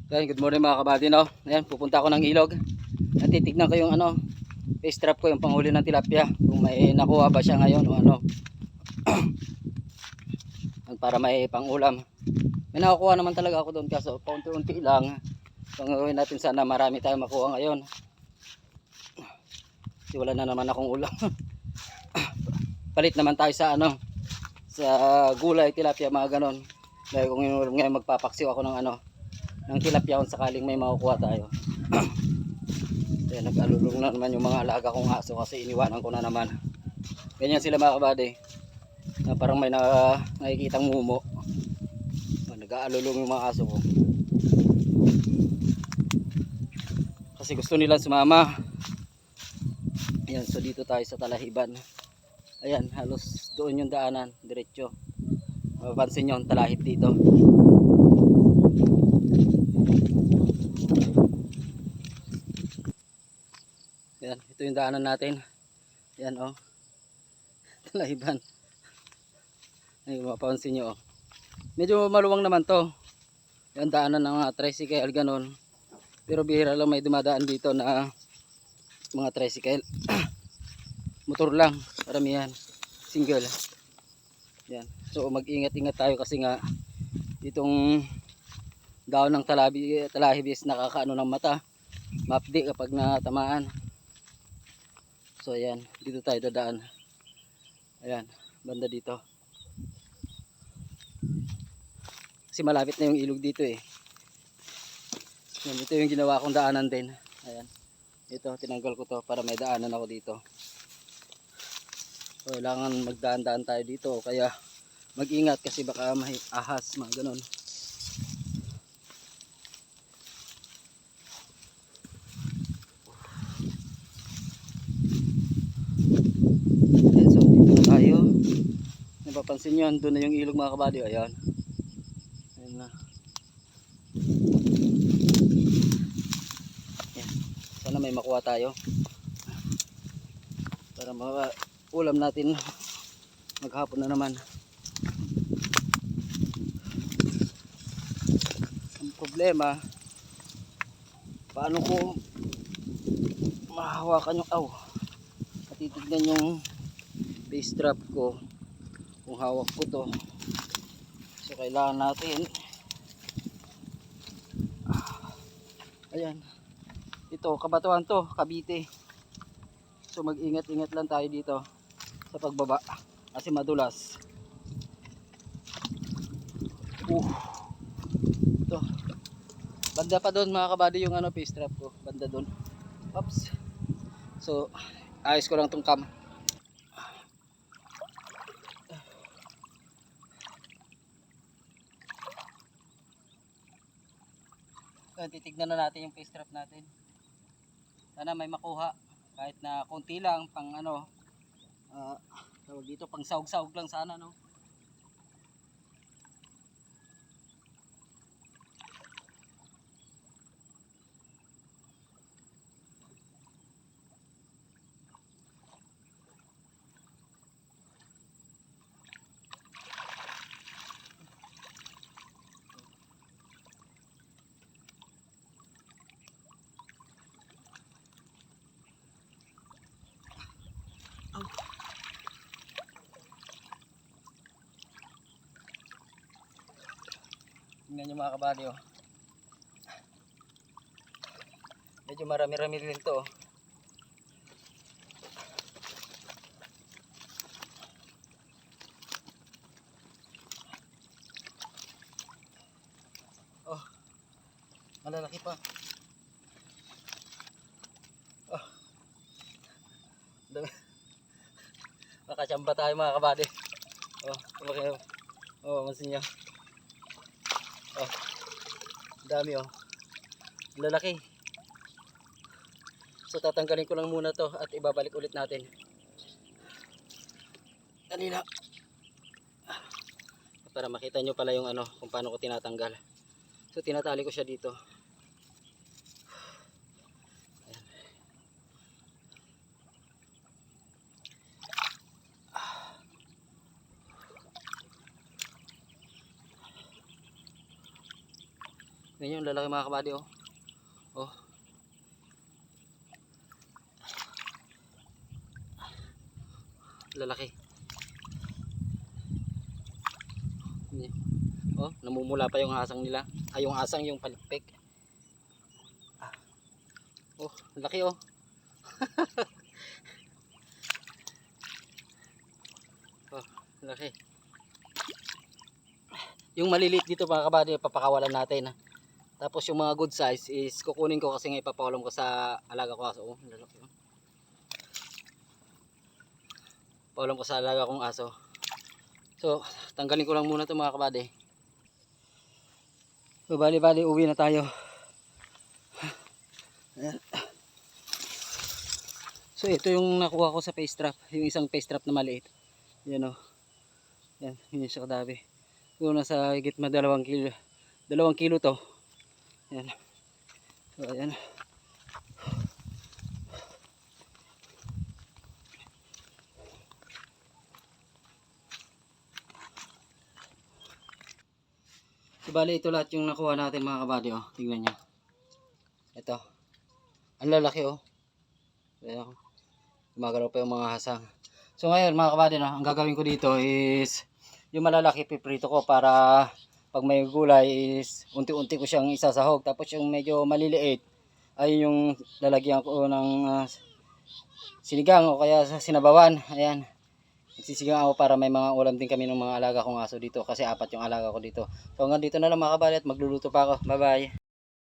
Ayan, good morning mga kabady, no? Ayan, pupunta ako ng ilog. At titignan ko yung face trap ko, yung panghuli ng tilapia. Kung may nakuha ba siya ngayon o ano. Para may pangulam. May nakukuha naman talaga ako doon, kaso paunti-unti lang. Pangawin natin sana marami tayong makuha ngayon. Kasi wala na naman akong ulam. Palit naman tayo sa sa gulay, tilapia, mga ganon. Dahil kung ngayon magpapaksiw ako ng tilapia kung sakaling may makukuha tayo. Kaya nag-alulong na naman yung mga alaga kong aso kasi iniwanan ko na naman. Ganyan sila mga kabady, na parang may nakikitang mumo. Nag-aalulong yung mga aso ko kasi gusto nilang sumama. Ayan, so dito tayo sa Talahiban. Ayan, halos doon yung daanan, diretso. Mapapansin nyo ang talahib dito. Ayan, ito yung daanan natin. Ayan, oh. Talahiban. Ay, mapapansin nyo, oh. Medyo maluwang naman to. Ayan, daanan ng mga tricycle, ganon. Pero bihira lang may dumadaan dito na mga tricycle. Motor lang, karamihan. Single. Ayan. So mag-ingat-ingat tayo kasi nga itong daon ng talahib is nakakaano ng mata. Mapdi kapag natamaan. So ayan, dito tayo dadaan. Ayan, banda dito. Kasi malapit na yung ilog dito eh. Ayan, ito yung ginawa kong daanan din. Ayan. Ito, tinanggal ko to para may daanan ako dito. So, kailangan magdaan-daan tayo dito. Kaya mag-ingat kasi baka may ahas, mga ganon. Ayan, so dito na tayo. Napapansin nyo, doon na yung ilog mga kabady. Ayan. Ayan na. Ayan. Sana may makuha tayo. Para ulam natin maghapon na naman. Ang problema, paano ko mahawakan yung matitignan yung base trap ko kung hawak ko to. So kailangan natin ayan, ito kabatuan to, Cavite. So mag-ingat-ingat lang tayo dito sa pagbaba kasi madulas. Ito banda pa doon mga kabady yung face trap ko, banda doon. Oops. So ayos ko lang tong cam. Titignan na natin yung face trap natin. Sana may makuha kahit na konti lang pang tawag dito, pang sahog-sahog lang sana, no. Tingnan nyo mga kabady, oh. Medyo marami-rami rin to, oh. Oh, malalaki pa. Oh, makachamba tayo mga kabady. Oh, kumakayo. Oh, masin nyo. Oh, dami, oh. Lalaki. So tatanggalin ko lang muna to at ibabalik ulit natin. Kanina. Para makita nyo pala yung kung paano ko tinatanggal. So tinatali ko siya dito. Ganyan yung lalaki mga kabady oh. Oh. Lalaki. Ganyan. Oh, namumula pa yung asang nila. Ay, yung asang yung palikpik. Oh, laki oh. Oh, laki. Yung maliliit dito mga kabady, papakawalan natin. Tapos yung mga good size is kukunin ko kasi nga ipapakawalan ko sa alaga ko aso. Oh, lalaki oh. Pakawalan ko sa alaga kong aso. So, tanggalin ko lang muna ito mga kabady. So, bali-bali uwi na tayo. Ayan. So, ito yung nakuha ko sa face trap. Yung isang face trap na maliit. Yan o. Yan, yun yung sa kadabi. So, nasa higit ma 2 kilo. 2 kilo to. Yan. So, ayan. So, bali ito lahat yung nakuha natin mga kabady oh. Tingnan nyo. Ito. Ang lalaki oh. Ayan. Gumagalaw pa yung mga hasang. So ngayon mga kabady no, ang gagawin ko dito is yung malalaki piprito ko para pag may gulay is unti-unti ko siyang isasahog. Tapos yung medyo maliliit ay yung lalagyan ko ng sinigang o kaya sa sinabawan. Ayan. Nagsisigang ako para may mga ulam din kami ng mga alaga kong aso dito kasi 4 yung alaga ko dito. So hanggang dito na lang mga kabady at magluluto pa ako. Bye bye.